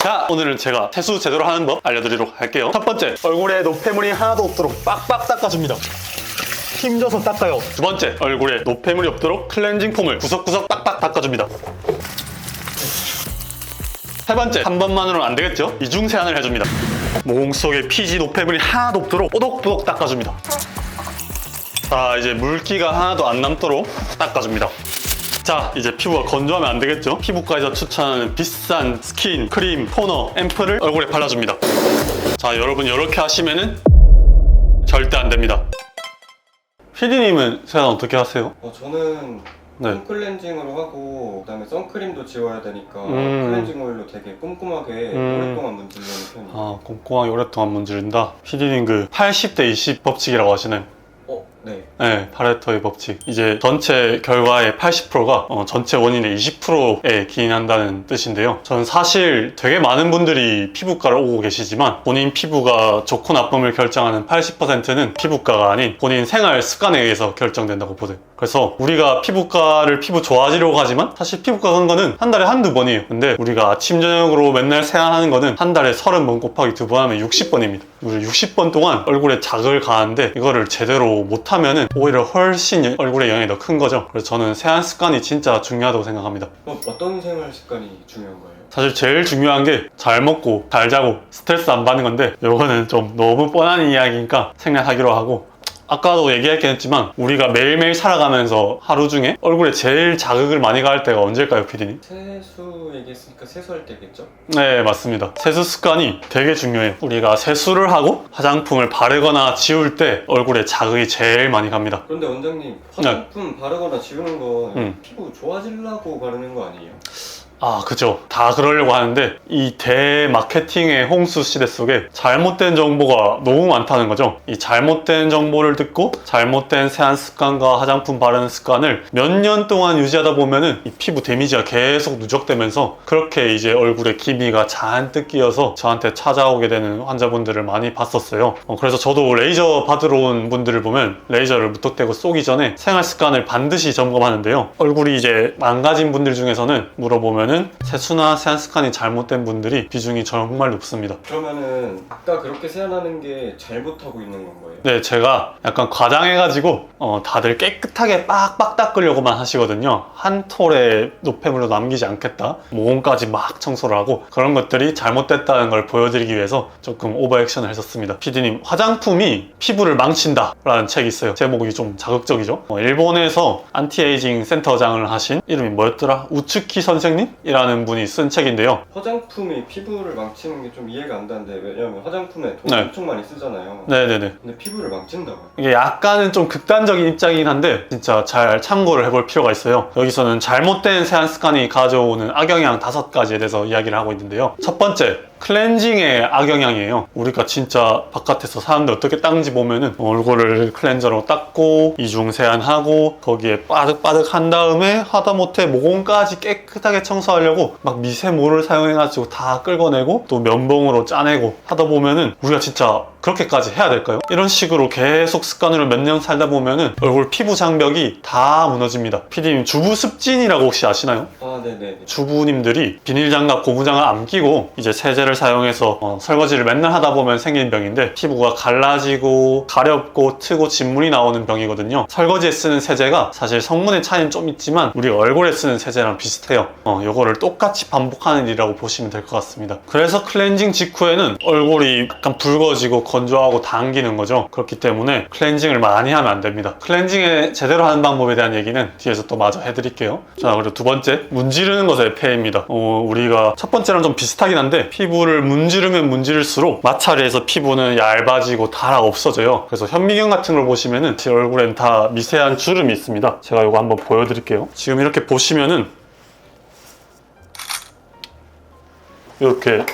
자, 오늘은 제가 세수 제대로 하는 법 알려드리도록 할게요. 첫 번째, 얼굴에 노폐물이 하나도 없도록 빡빡 닦아줍니다. 힘줘서 닦아요. 두 번째, 얼굴에 노폐물이 없도록 클렌징 폼을 구석구석 빡빡 닦아줍니다. 세 번째, 한 번만으로는 안 되겠죠? 이중 세안을 해줍니다. 모공 속에 피지 노폐물이 하나도 없도록 뽀독뽀독 닦아줍니다. 자, 이제 물기가 하나도 안 남도록 닦아줍니다. 자, 이제 피부가 건조하면 안 되겠죠? 피부과에서 추천하는 비싼 스킨, 크림, 토너, 앰플을 얼굴에 발라줍니다. 자, 여러분 이렇게 하시면은 절대 안 됩니다. PD님은 세안 어떻게 하세요? 저는 네. 폼클렌징으로 하고 그다음에 선크림도 지워야 되니까 클렌징 오일로 되게 꼼꼼하게 오랫동안 문지르는 편이에요. 아, 꼼꼼하게 오랫동안 문지른다. PD님 그 80대 20 법칙이라고 하시나요? 네. 네, 파레토의 법칙. 이제 전체 결과의 80%가 전체 원인의 20%에 기인한다는 뜻인데요. 저는 사실 되게 많은 분들이 피부과를 오고 계시지만 본인 피부가 좋고 나쁨을 결정하는 80%는 피부과가 아닌 본인 생활 습관에 의해서 결정된다고 보세요. 그래서 우리가 피부과를 피부 좋아지려고 하지만 사실 피부과 간 거는 한 달에 한두 번이에요. 근데 우리가 아침 저녁으로 맨날 세안하는 거는 한 달에 30번 곱하기 2번 하면 60번입니다. 우리 60번 동안 얼굴에 자극을 가하는데 이거를 제대로 못하면은 오히려 훨씬 얼굴에 영향이 더 큰 거죠. 그래서 저는 세안 습관이 진짜 중요하다고 생각합니다. 그럼 어떤 생활 습관이 중요한 거예요? 사실 제일 중요한 게 잘 먹고 잘 자고 스트레스 안 받는 건데 이거는 좀 너무 뻔한 이야기니까 생략하기로 하고, 아까도 얘기했긴 했지만 우리가 매일매일 살아가면서 하루 중에 얼굴에 제일 자극을 많이 가할 때가 언제일까요, PD님? 세수 얘기했으니까 세수할 때겠죠? 네, 맞습니다. 세수 습관이 되게 중요해요. 우리가 세수를 하고 화장품을 바르거나 지울 때 얼굴에 자극이 제일 많이 갑니다. 그런데 원장님, 화장품 바르거나 지우는 거 피부 좋아지려고 바르는 거 아니에요? 아, 그죠. 다 그러려고 하는데 이 대마케팅의 홍수 시대 속에 잘못된 정보가 너무 많다는 거죠. 이 잘못된 정보를 듣고 잘못된 세안 습관과 화장품 바르는 습관을 몇 년 동안 유지하다 보면은 이 피부 데미지가 계속 누적되면서 그렇게 이제 얼굴에 기미가 잔뜩 끼어서 저한테 찾아오게 되는 환자분들을 많이 봤었어요. 그래서 저도 레이저 받으러 온 분들을 보면 레이저를 무턱대고 쏘기 전에 생활 습관을 반드시 점검하는데요. 얼굴이 이제 망가진 분들 중에서는 물어보면 세수나 세안 습관이 잘못된 분들이 비중이 정말 높습니다. 그러면은 아까 그렇게 세안하는 게 잘못하고 있는 건 거예요? 네, 제가 약간 과장해가지고 다들 깨끗하게 빡빡 닦으려고만 하시거든요. 한 톨의 노폐물로 남기지 않겠다, 모공까지 막 청소를 하고, 그런 것들이 잘못됐다는 걸 보여드리기 위해서 조금 오버액션을 했었습니다. PD님, 화장품이 피부를 망친다 라는 책이 있어요. 제목이 좀 자극적이죠. 일본에서 안티에이징 센터장을 하신 이름이 뭐였더라? 우츠키 선생님? 이라는 분이 쓴 책인데요. 화장품이 피부를 망치는 게 좀 이해가 안 가는데, 왜냐면 화장품에 돈 네. 엄청 많이 쓰잖아요. 네네네. 근데 피부를 망친다고요? 이게 약간은 좀 극단적인 입장이긴 한데 진짜 잘 참고를 해볼 필요가 있어요. 여기서는 잘못된 세안 습관이 가져오는 악영향 5가지에 대해서 이야기를 하고 있는데요. 첫 번째, 클렌징의 악영향이에요. 우리가 진짜 바깥에서 사람들 어떻게 닦는지 보면은 얼굴을 클렌저로 닦고 이중 세안하고 거기에 빠득빠득 한 다음에 하다못해 모공까지 깨끗하게 청소하려고 막 미세모를 사용해가지고 다 끌어내고 또 면봉으로 짜내고 하다 보면은 우리가 진짜 그렇게까지 해야 될까요? 이런 식으로 계속 습관으로 몇 년 살다 보면은 얼굴 피부 장벽이 다 무너집니다. PD님, 주부 습진이라고 혹시 아시나요? 아, 네네. 주부님들이 비닐장갑, 고무장갑 안 끼고 이제 세제를 사용해서 설거지를 맨날 하다 보면 생기는 병인데, 피부가 갈라지고 가렵고 트고 진물이 나오는 병이거든요. 설거지에 쓰는 세제가 사실 성분의 차이는 좀 있지만 우리 얼굴에 쓰는 세제랑 비슷해요. 요거를 똑같이 반복하는 일이라고 보시면 될 것 같습니다. 그래서 클렌징 직후에는 얼굴이 약간 붉어지고 건조하고 당기는 거죠. 그렇기 때문에 클렌징을 많이 하면 안 됩니다. 클렌징에 제대로 하는 방법에 대한 얘기는 뒤에서 또 마저 해드릴게요. 자, 그리고 두 번째, 문지르는 것의 폐해입니다. 우리가 첫 번째랑 좀 비슷하긴 한데 피부를 문지르면 문지를수록 마찰해서 피부는 얇아지고 닳아 없어져요. 그래서 현미경 같은 걸 보시면은 제 얼굴엔 다 미세한 주름이 있습니다. 제가 이거 한번 보여드릴게요. 지금 이렇게 보시면은 이렇게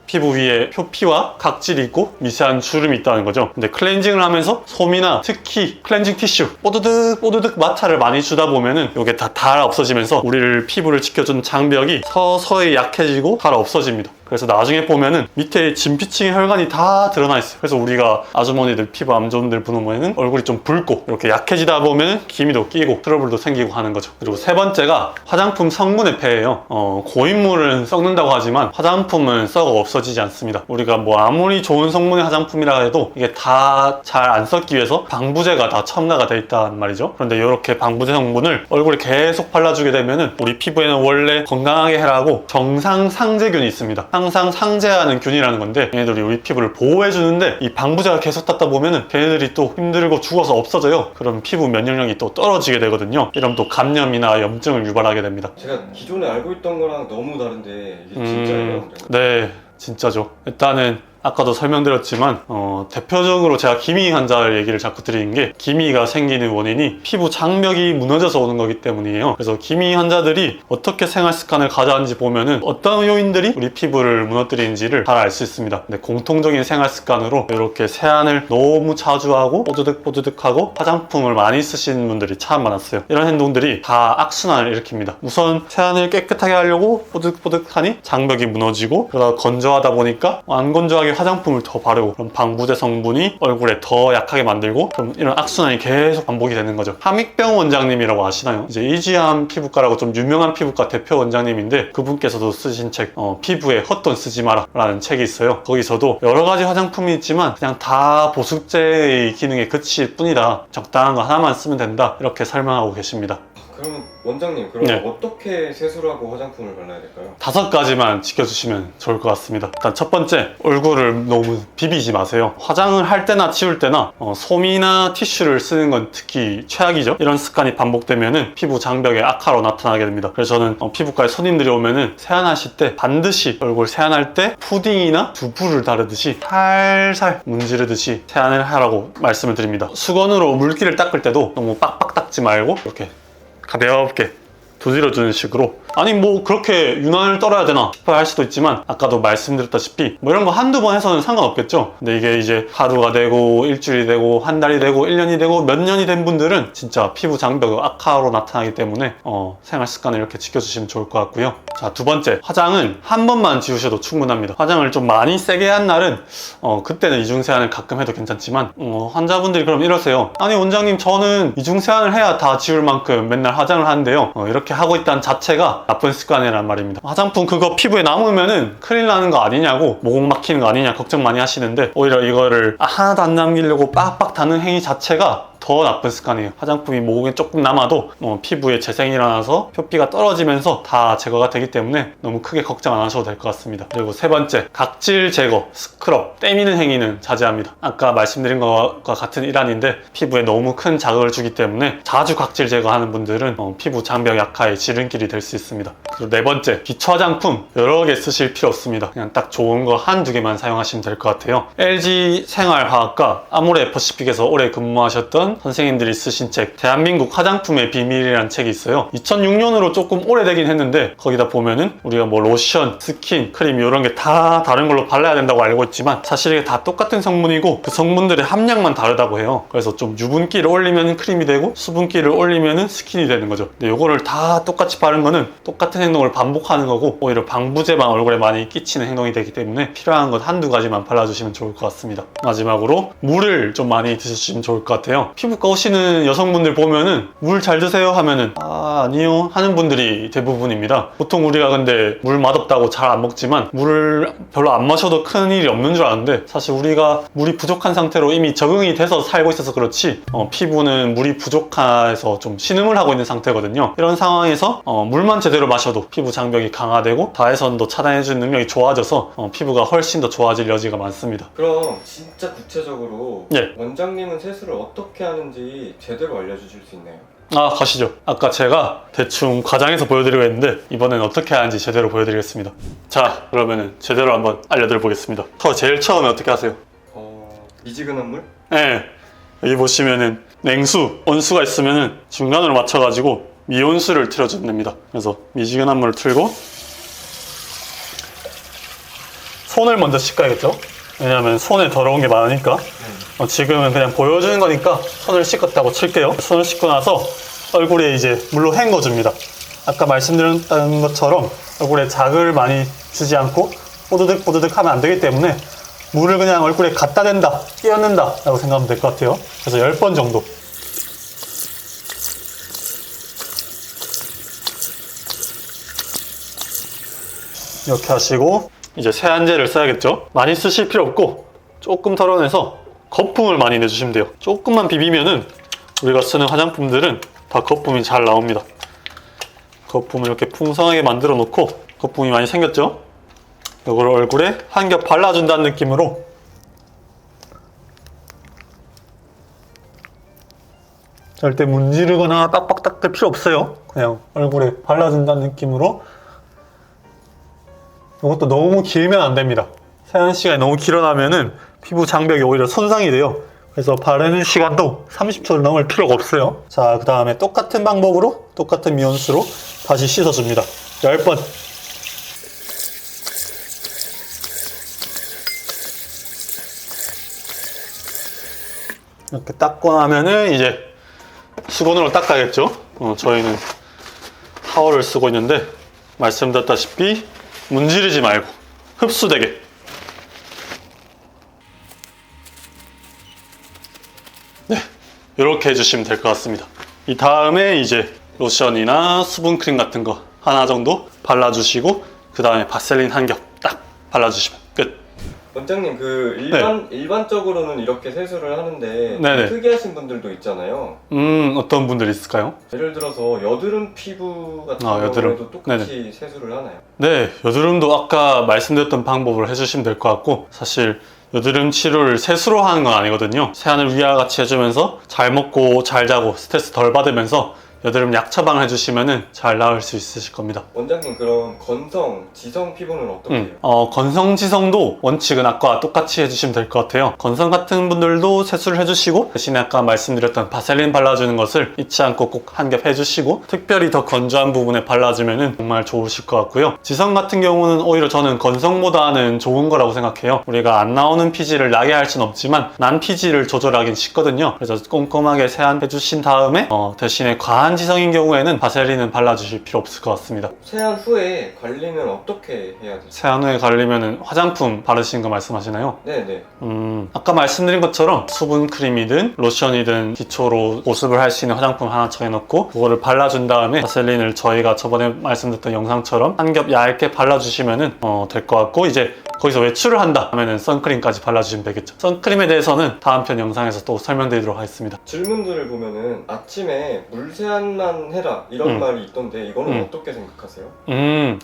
피부 위에 표피와 각질이 있고 미세한 주름이 있다는 거죠. 근데 클렌징을 하면서 솜이나 특히 클렌징 티슈 뽀드득 뽀드득 마찰을 많이 주다 보면은 이게 다 닳아 없어지면서 우리를 피부를 지켜주는 장벽이 서서히 약해지고 닳아 없어집니다. 그래서 나중에 보면은 밑에 진피층의 혈관이 다 드러나 있어요. 그래서 우리가 아주머니들 피부 안 좋은들 보면은 얼굴이 좀 붉고 이렇게 약해지다 보면은 기미도 끼고 트러블도 생기고 하는 거죠. 그리고 세 번째가 화장품 성분의 폐예요. 고인물은 썩는다고 하지만 화장품은 썩어 없어지지 않습니다. 우리가 뭐 아무리 좋은 성분의 화장품이라 해도 이게 다 잘 안 썩기 위해서 방부제가 다 첨가가 돼 있단 말이죠. 그런데 이렇게 방부제 성분을 얼굴에 계속 발라주게 되면은 우리 피부에는 원래 건강하게 해라고 정상상제균이 있습니다. 항상 상제하는 균이라는 건데 얘네들이 우리 피부를 보호해주는데 이 방부제가 계속 닿다 보면은 걔네들이 또 힘들고 죽어서 없어져요. 그럼 피부 면역력이 또 떨어지게 되거든요. 이러면 또 감염이나 염증을 유발하게 됩니다. 제가 기존에 알고 있던 거랑 너무 다른데 이게 진짜예요? 네, 진짜죠. 일단은 아까도 설명드렸지만 대표적으로 제가 기미 환자 얘기를 자꾸 드리는 게 기미가 생기는 원인이 피부 장벽이 무너져서 오는 거기 때문이에요. 그래서 기미 환자들이 어떻게 생활 습관을 가져왔는지 보면은 어떤 요인들이 우리 피부를 무너뜨리는지를 잘 알 수 있습니다. 근데 공통적인 생활 습관으로 이렇게 세안을 너무 자주 하고 뽀드득뽀드득하고 화장품을 많이 쓰시는 분들이 참 많았어요. 이런 행동들이 다 악순환을 일으킵니다. 우선 세안을 깨끗하게 하려고 뽀득뽀득하니 장벽이 무너지고 그러다 건조하다 보니까 안 건조하게 화장품을 더 바르고 그럼 방부제 성분이 얼굴에 더 약하게 만들고 그럼 이런 악순환이 계속 반복이 되는 거죠. 함익병 원장님이라고 아시나요? 이제 이지암 피부과라고 좀 유명한 피부과 대표 원장님인데 그분께서도 쓰신 책 피부에 헛돈 쓰지 마라 라는 책이 있어요. 거기서도 여러 가지 화장품이 있지만 그냥 다 보습제의 기능에 그칠 뿐이다. 적당한 거 하나만 쓰면 된다. 이렇게 설명하고 계십니다. 그러면 원장님 그럼 네. 어떻게 세수를 하고 화장품을 발라야 될까요? 5가지만 지켜주시면 좋을 것 같습니다. 일단 첫 번째, 얼굴을 너무 비비지 마세요. 화장을 할 때나 치울 때나 솜이나 티슈를 쓰는 건 특히 최악이죠. 이런 습관이 반복되면은 피부 장벽에 악화로 나타나게 됩니다. 그래서 저는 피부과에 손님들이 오면은 세안하실 때 반드시 얼굴 세안할 때 푸딩이나 두부를 다르듯이 살살 문지르듯이 세안을 하라고 말씀을 드립니다. 수건으로 물기를 닦을 때도 너무 빡빡 닦지 말고 이렇게 가볍게 두드려주는 식으로 아니 뭐 그렇게 유난을 떨어야 되나 싶어 할 수도 있지만 아까도 말씀드렸다시피 뭐 이런 거 한두 번 해서는 상관없겠죠. 근데 이게 이제 하루가 되고 일주일이 되고 한 달이 되고 1년이 되고 몇 년이 된 분들은 진짜 피부 장벽 악화로 나타나기 때문에 생활 습관을 이렇게 지켜주시면 좋을 것 같고요. 자, 두 번째, 화장은 한 번만 지우셔도 충분합니다. 화장을 좀 많이 세게 한 날은 그때는 이중세안을 가끔 해도 괜찮지만 환자분들이 그럼 이러세요. 아니 원장님 저는 이중세안을 해야 다 지울 만큼 맨날 화장을 하는데요. 이렇게 하고 있다는 자체가 나쁜 습관이란 말입니다. 화장품 그거 피부에 남으면은 큰일 나는 거 아니냐고 모공 막히는 거 아니냐 걱정 많이 하시는데 오히려 이거를 하나도 안 남기려고 빡빡 닿는 행위 자체가 더 나쁜 습관이에요. 화장품이 모공에 조금 남아도 피부에 재생이 일어나서 표피가 떨어지면서 다 제거가 되기 때문에 너무 크게 걱정 안 하셔도 될 것 같습니다. 그리고 세 번째, 각질 제거, 스크럽, 때미는 행위는 자제합니다. 아까 말씀드린 것과 같은 일환인데 피부에 너무 큰 자극을 주기 때문에 자주 각질 제거하는 분들은 피부 장벽 약화의 지름길이 될 수 있습니다. 그리고 네 번째, 기초 화장품 여러 개 쓰실 필요 없습니다. 그냥 딱 좋은 거 한두 개만 사용하시면 될 것 같아요. LG 생활화학과 아모레 퍼시픽에서 오래 근무하셨던 선생님들이 쓰신 책 대한민국 화장품의 비밀이라는 책이 있어요. 2006년으로 조금 오래되긴 했는데 거기다 보면은 우리가 뭐 로션, 스킨, 크림 이런 게 다 다른 걸로 발라야 된다고 알고 있지만 사실 이게 다 똑같은 성분이고 그 성분들의 함량만 다르다고 해요. 그래서 좀 유분기를 올리면 크림이 되고 수분기를 올리면 스킨이 되는 거죠. 근데 이거를 다 똑같이 바른 거는 똑같은 행동을 반복하는 거고 오히려 방부제만 얼굴에 많이 끼치는 행동이 되기 때문에 필요한 것 한두 가지만 발라주시면 좋을 것 같습니다. 마지막으로 물을 좀 많이 드시면 좋을 것 같아요. 피부과 오시는 여성분들 보면은 물 잘 드세요 하면은 아니요 하는 분들이 대부분입니다. 보통 우리가 근데 물 맛없다고 잘 안 먹지만 물을 별로 안 마셔도 큰 일이 없는 줄 아는데 사실 우리가 물이 부족한 상태로 이미 적응이 돼서 살고 있어서 그렇지 피부는 물이 부족해서 좀 신음을 하고 있는 상태거든요. 이런 상황에서 물만 제대로 마셔도 피부 장벽이 강화되고 자외선도 차단해주는 능력이 좋아져서 피부가 훨씬 더 좋아질 여지가 많습니다. 그럼 진짜 구체적으로 예. 원장님은 세수를 어떻게 하는지 제대로 알려주실 수 있나요? 가시죠. 아까 제가 대충 과장해서 보여드리고 했는데 이번엔 어떻게 하는지 제대로 보여드리겠습니다. 자, 그러면은 제대로 한번 알려드려 보겠습니다. 제일 처음에 어떻게 하세요? 미지근한 물? 네, 여기 보시면은 냉수, 온수가 있으면은 중간으로 맞춰가지고 미온수를 틀어주면 됩니다. 그래서 미지근한 물을 틀고 손을 먼저 씻어야겠죠? 왜냐면 손에 더러운 게 많으니까. 지금은 그냥 보여주는 거니까 손을 씻었다고 칠게요. 손을 씻고 나서 얼굴에 이제 물로 헹궈줍니다. 아까 말씀드렸던 것처럼 얼굴에 자극을 많이 주지 않고 뽀드득 뽀드득 하면 안 되기 때문에 물을 그냥 얼굴에 갖다 댄다, 끼얹는다 라고 생각하면 될 것 같아요. 그래서 10번 정도. 이렇게 하시고 이제 세안제를 써야겠죠. 많이 쓰실 필요 없고 조금 덜어내서 거품을 많이 내주시면 돼요. 조금만 비비면은 우리가 쓰는 화장품들은 다 거품이 잘 나옵니다. 거품을 이렇게 풍성하게 만들어 놓고, 거품이 많이 생겼죠? 이걸 얼굴에 한 겹 발라준다는 느낌으로 절대 문지르거나 빡빡 닦을 필요 없어요. 그냥 얼굴에 발라준다는 느낌으로. 이것도 너무 길면 안 됩니다. 세안 시간이 너무 길어나면은 피부 장벽이 오히려 손상이 돼요. 그래서 바르는 시간도 30초를 넘을 필요가 없어요. 자, 그 다음에 똑같은 방법으로 똑같은 미온수로 다시 씻어줍니다. 10번. 이렇게 닦고 나면은 이제 수건으로 닦아야겠죠. 저희는 타월을 쓰고 있는데 말씀드렸다시피 문지르지 말고 흡수되게. 네, 이렇게 해주시면 될 것 같습니다. 이 다음에 이제 로션이나 수분크림 같은 거 하나 정도 발라주시고 그 다음에 바셀린 한 겹 딱 발라주시면 끝. 원장님, 그 일반적으로는 이렇게 세수를 하는데 네네. 특이하신 분들도 있잖아요. 어떤 분들이 있을까요? 예를 들어서 여드름 피부 같은 여드름. 경우에도 똑같이 세수를 하나요? 네, 여드름도 아까 말씀드렸던 방법을 해주시면 될 것 같고, 사실 여드름 치료를 세수로 하는 건 아니거든요. 세안을 위와 같이 해주면서 잘 먹고 잘 자고 스트레스 덜 받으면서 여드름 약 처방을 해주시면 잘 나을 수 있으실 겁니다. 원장님, 그럼 건성, 지성 피부는 어떻게 해요? 건성, 지성도 원칙은 아까 똑같이 해주시면 될 것 같아요. 건성 같은 분들도 세수를 해주시고, 대신에 아까 말씀드렸던 바셀린 발라주는 것을 잊지 않고 꼭 한 겹 해주시고, 특별히 더 건조한 부분에 발라주면 정말 좋으실 것 같고요. 지성 같은 경우는 오히려 저는 건성보다는 좋은 거라고 생각해요. 우리가 안 나오는 피지를 나게 할 수는 없지만 난 피지를 조절하긴 쉽거든요. 그래서 꼼꼼하게 세안해주신 다음에 대신에 과한 지성인 경우에는 바셀린은 발라주실 필요 없을 것 같습니다. 세안 후에 관리는 어떻게 해야 되죠? 세안 후에 가리려면 화장품 바르시는 거 말씀하시나요? 네네. 아까 말씀드린 것처럼 수분 크림이든 로션이든 기초로 보습을 할 수 있는 화장품 하나 정해놓고 그거를 발라준 다음에 바셀린을 저희가 저번에 말씀드렸던 영상처럼 한 겹 얇게 발라주시면 될 것 같고, 이제 거기서 외출을 한다 하면은 선크림까지 발라주시면 되겠죠. 선크림에 대해서는 다음 편 영상에서 또 설명드리도록 하겠습니다. 질문들을 보면은 아침에 물 세안만 해라 이런 말이 있던데 이거는 어떻게 생각하세요?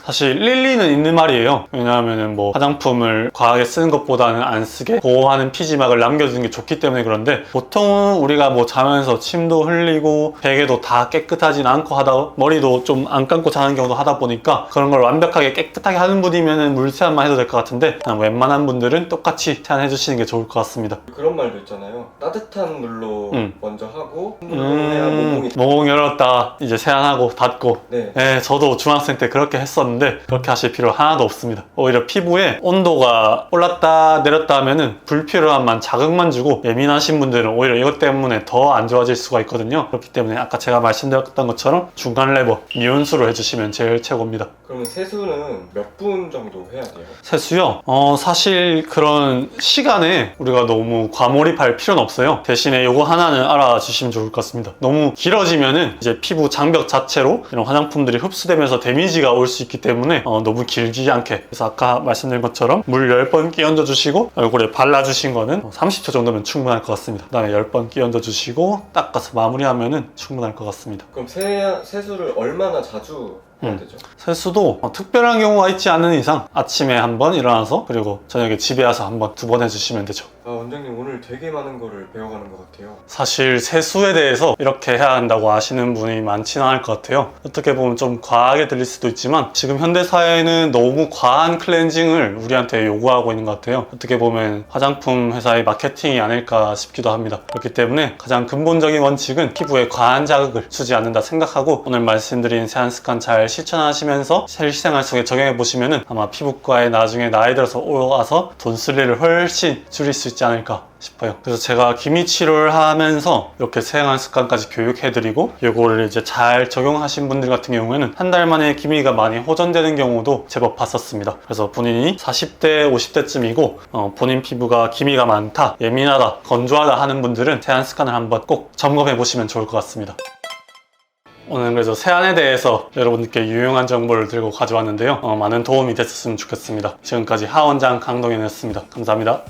사실 일리는 있는 말이에요. 왜냐하면은 뭐 화장품을 과하게 쓰는 것보다는 안 쓰게 보호하는 피지막을 남겨주는 게 좋기 때문에. 그런데 보통은 우리가 뭐 자면서 침도 흘리고 베개도 다 깨끗하진 않고 하다 머리도 좀 안 감고 자는 경우도 하다 보니까 그런 걸 완벽하게 깨끗하게 하는 분이면은 물 세안만 해도 될 것 같은데, 웬만한 분들은 똑같이 세안해 주시는 게 좋을 것 같습니다. 그런 말도 있잖아요. 따뜻한 물로 먼저 하고 물로 해야 모공이 모공 열었다 이제 세안하고 닫고. 네. 네, 저도 중학생 때 그렇게 했었는데 그렇게 하실 필요 하나도 없습니다. 오히려 피부에 온도가 올랐다 내렸다 하면은 불필요한 자극만 주고, 예민하신 분들은 오히려 이것 때문에 더 안 좋아질 수가 있거든요. 그렇기 때문에 아까 제가 말씀드렸던 것처럼 중간 레버 미온수로 해주시면 제일 최고입니다. 그러면 세수는 몇 분 정도 해야 돼요? 세수요? 사실 그런 시간에 우리가 너무 과몰입할 필요는 없어요. 대신에 요거 하나는 알아주시면 좋을 것 같습니다. 너무 길어지면은 이제 피부 장벽 자체로 이런 화장품들이 흡수되면서 데미지가 올 수 있기 때문에 너무 길지 않게, 그래서 아까 말씀드린 것처럼 물 10번 끼얹어 주시고 얼굴에 발라주신 거는 30초 정도면 충분할 것 같습니다. 그 다음에 10번 끼얹어 주시고 닦아서 마무리하면은 충분할 것 같습니다. 그럼 세수를 얼마나 자주 해야 되죠? 세수도 특별한 경우가 있지 않은 이상 아침에 한번 일어나서, 그리고 저녁에 집에 와서 한번 2번 해주시면 되죠. 원장님, 오늘 되게 많은 거를 배워가는 것 같아요. 사실 세수에 대해서 이렇게 해야 한다고 아시는 분이 많지는 않을 것 같아요. 어떻게 보면 좀 과하게 들릴 수도 있지만 지금 현대사회는 너무 과한 클렌징을 우리한테 요구하고 있는 것 같아요. 어떻게 보면 화장품 회사의 마케팅이 아닐까 싶기도 합니다. 그렇기 때문에 가장 근본적인 원칙은 피부에 과한 자극을 주지 않는다 생각하고, 오늘 말씀드린 세안 습관 잘 실천하시면서 실생활 속에 적용해 보시면은 아마 피부과에 나중에 나이 들어서 와서 돈 쓸 일을 훨씬 줄일 수 있지 않을까 싶어요. 그래서 제가 기미 치료를 하면서 이렇게 생활 습관까지 교육해드리고 이거를 이제 잘 적용하신 분들 같은 경우에는 한 달 만에 기미가 많이 호전되는 경우도 제법 봤었습니다. 그래서 본인이 40대, 50대쯤이고 본인 피부가 기미가 많다, 예민하다, 건조하다 하는 분들은 세안 습관을 한번 꼭 점검해 보시면 좋을 것 같습니다. 오늘 그래서 세안에 대해서 여러분들께 유용한 정보를 들고 가져왔는데요. 많은 도움이 됐었으면 좋겠습니다. 지금까지 하원장 강동현이었습니다. 감사합니다.